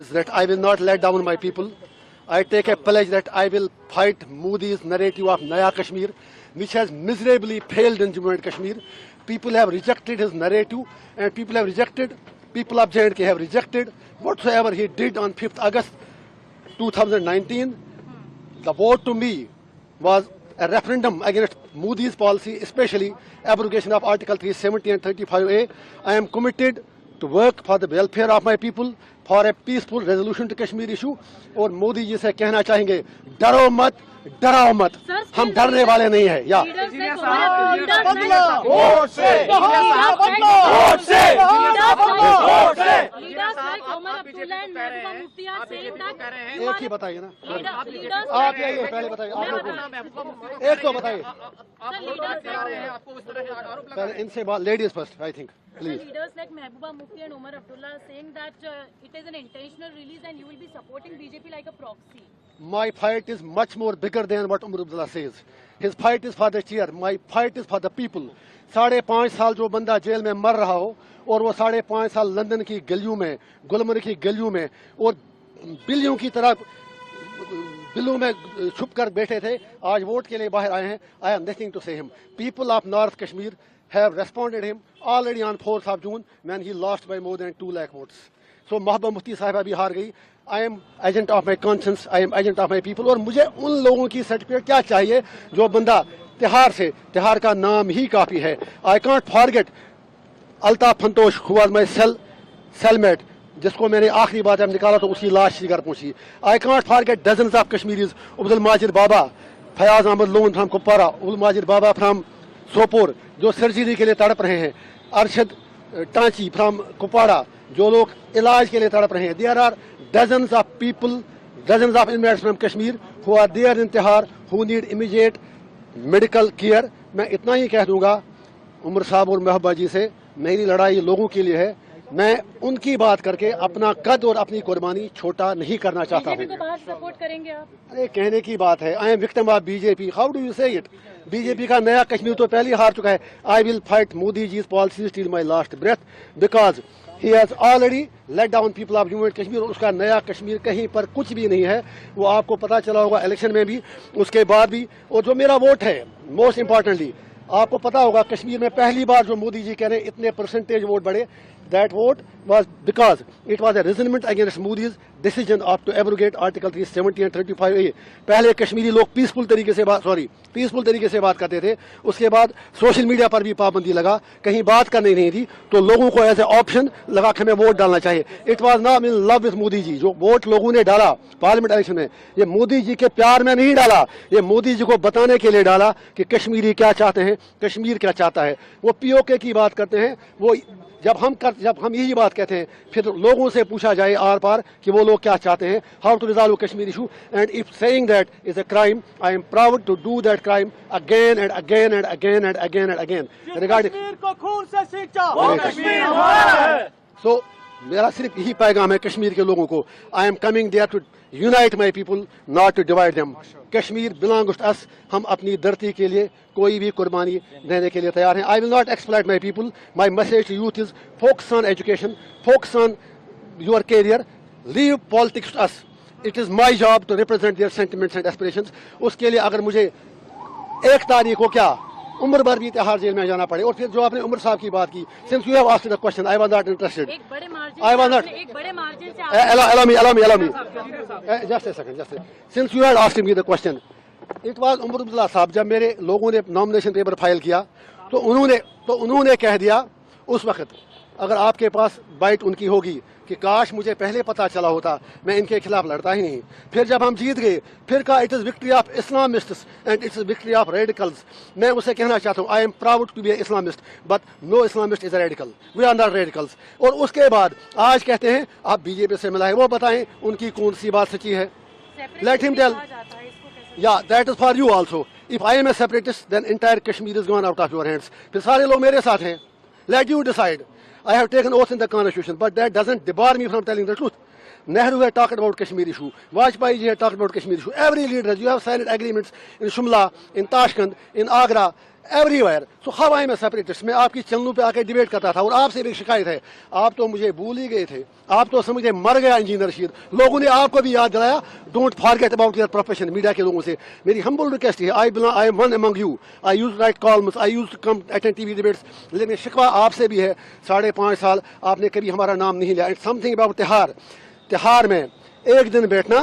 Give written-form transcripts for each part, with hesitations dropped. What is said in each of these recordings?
That I will not let down my people. I take a pledge that I will fight Modi's narrative of Naya Kashmir, which has miserably failed in Jammu and Kashmir. People have rejected his narrative, and people of J&K have rejected whatsoever he did on 5th August 2019. The vote to me was a referendum against Modi's policy, especially abrogation of Article 370 and 35A. I am committed to work for the welfare of my people, for a peaceful resolution to Kashmir issue. और मोदी जी से कहना चाहेंगे, डरो मत, डराओ मत, हम डरने वाले नहीं हैं। या एक ही बताइए ना, आप ये पहले बताइए, आप लोग एक तो बताइए पहले इनसे बात, ladies first I think please. Leaders like Mehbooba Mufti and Omar Abdullah are saying that it is an intentional release and you will be supporting BJP like a proxy. My fight is much more bigger than what Omar Abdullah says. His fight is for the chair. My fight is for the people. 5.5 साल जो बंदा jail में मर रहा हो और वो 5.5 साल लंदन की गलियों में, गुलमर्ग की गलियों में और बिल्लियों की तरह बिलों में छुप कर बैठे थे, आज वोट के लिए बाहर आए हैं. I have nothing to say him. People of North Kashmir have responded him already on 4th of June when he lost by more than 2 lakh votes. So Mehbooba Mufti साहिबा भी हार गई. I am agent of my conscience, I am agent of my people. और मुझे उन लोगों की certificate क्या चाहिए जो बंदा तिहाड़ का नाम ही काफ़ी है. I can't forget Altaf फंतोश who was my cellmate, जिसको मैंने आखिरी बार जब निकाला तो उसकी लाश घर पहुंची. I can't forget dozens of Kashmiris, Abdul Majid Baba, Fayaz Ahmed Loon from Kupwara, Abdul Majid Baba from Sopore जो सर्जरी के लिए तड़प रहे हैं, अरशद टांची फ्रॉम कुपवाड़ा जो लोग इलाज के लिए तड़प रहे हैं. There are dozens of people, dozens of inmates from Kashmir who are there in Tihar who need immediate medical care. मैं इतना ही कह दूंगा उमर साहब और महबूबा जी से, मेरी लड़ाई लोगों के लिए है. मैं उनकी बात करके अपना कद और अपनी कुर्बानी छोटा नहीं करना चाहता हूँ. बीजेपी को बाहर सपोर्ट करेंगे आप? अरे कहने की बात है. I am victim of BJP. How do you say it? BJP का नया कश्मीर तो पहले ही हार चुका है. आई विल फाइट मोदी जी's policies till my last breath because he has already let down people of Jammu and Kashmir. और उसका नया कश्मीर कहीं पर कुछ भी नहीं है. वो आपको पता चला होगा इलेक्शन में भी, उसके बाद भी. और जो मेरा वोट है, मोस्ट इम्पॉर्टेंटली आपको पता होगा कश्मीर में पहली बार जो मोदी जी कह रहे हैं इतने परसेंटेज वोट बढ़े, that vote was because it was a resentment against Modi's decision of to abrogate Article 370 and 35A. पहले कश्मीरी लोग पीसफुल तरीके से बात करते थे. उसके बाद सोशल मीडिया पर भी पाबंदी लगा, कहीं बात करनी नहीं थी, तो लोगों को ऐसे ऑप्शन लगा कि हमें वोट डालना चाहिए. It was not in love with Modi ji. जो वोट लोगों ने डाला पार्लियामेंट इलेक्शन में, ये मोदी जी के प्यार में नहीं डाला, ये मोदी जी को बताने के लिए डाला कि कश्मीरी क्या चाहते हैं, कश्मीर क्या चाहता है. वो पीओके की बात करते हैं. वो जब हम यही बात कहते हैं, फिर लोगों से पूछा जाए आर पार कि वो लोग क्या चाहते हैं, how to resolve Kashmir issue. And if saying that is a crime, I am proud to do that crime again and again and again and again and again. Regarding Kashmir को खून से सींचा, वो कश्मीर हमारा है. सो मेरा सिर्फ यही पैगाम है कश्मीर के लोगों को. I am coming there to unite my people, not to divide them. Kashmir belongs to us. हम अपनी धरती के लिए कोई भी कुर्बानी देने के लिए तैयार हैं. I will not exploit my people. My message to youth is focus on education, focus on your career, leave politics to us. It is my job to represent their sentiments and aspirations. उसके लिए अगर मुझे 1 तारीख को क्या उम्र भर भी तिहाड़ जेल में जाना पड़े. और फिर जो आपने उमर साहब की बात की, since you have asked the question, I was not interested. एक बड़े मार्जिन से allow me just a second. Since you had asked me the question, it was Omar Abdullah साहब. जब मेरे लोगों ने नॉमिनेशन पेपर फाइल किया तो उन्होंने कह दिया उस वक्त, अगर आपके पास बाइट उनकी होगी कि काश मुझे पहले पता चला होता, मैं इनके खिलाफ लड़ता ही नहीं. फिर जब हम जीत गए, फिर कहा it is victory of Islamists and it's victory of radicals. मैं उसे कहना चाहता हूँ, I am proud to be Islamist, but no Islamist is a radical. We are not radicals. और उसके बाद आज कहते हैं आप बीजेपी से मिला है, वो बताएं उनकी कौन सी बात सच्ची है. Let him tell. Yeah, that is for you also. If I am a separatist, then entire Kashmir is gone out of your hands. फिर सारे लोग मेरे साथ हैं. Let you decide. I have taken oath in the constitution, but that doesn't debar me from telling the truth. Nehru had talked about Kashmir issue. Vajpayee ji had talked about Kashmir issue. Every leader, you have signed agreements in Shumla, in Tashkent, in Agra, everywhere. So how I am a separatist? मैं आपकी चैनलों पे आके debate करता था और आपसे भी शिकायत है, आप तो मुझे भूल ही गए थे, आप तो समझे मर गया इंजीनियर रशीद. लोगों ने आपको भी याद दिलाया. Don't forget about your profession. Media के लोगों से मेरी हम्बल रिक्वेस्ट है, I am one among you. I use write columns, I use to come attend TV debates. लेकिन शिकवा आपसे भी है, 5.5 साल आपने कभी हमारा नाम नहीं लिया. इट्स समथिंग अबाउट तिहार. तिहार में एक दिन बैठना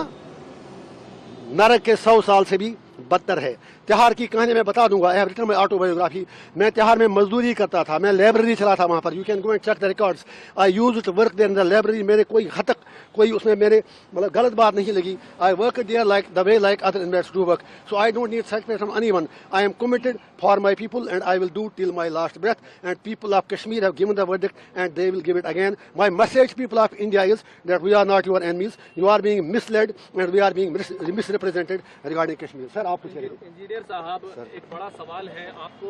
नरक के 100 साल से भी बदतर है. तिहार की कहानी मैं बता दूंगा. I have written my autobiography. मैं तिहार में मजदूरी करता था, मैं लाइब्रेरी चला था वहाँ पर. You can go and check the records. I use to work there in the library. मेरे कोई हद तक कोई उसमें मेरे मतलब गलत बात नहीं लगी. I work there like the way like other investors do work. So I don't need certificate from anyone. I am committed for my people and I will do till my last breath. And people of Kashmir have given the verdict and they will give it again. My message people of India is that we are not your enemies. You are being misled and we are being misrepresented regarding Kashmir. Sir आप कुछ कहिए. Engineer साहब, एक बड़ा सवाल है आपको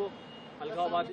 अलगाववादी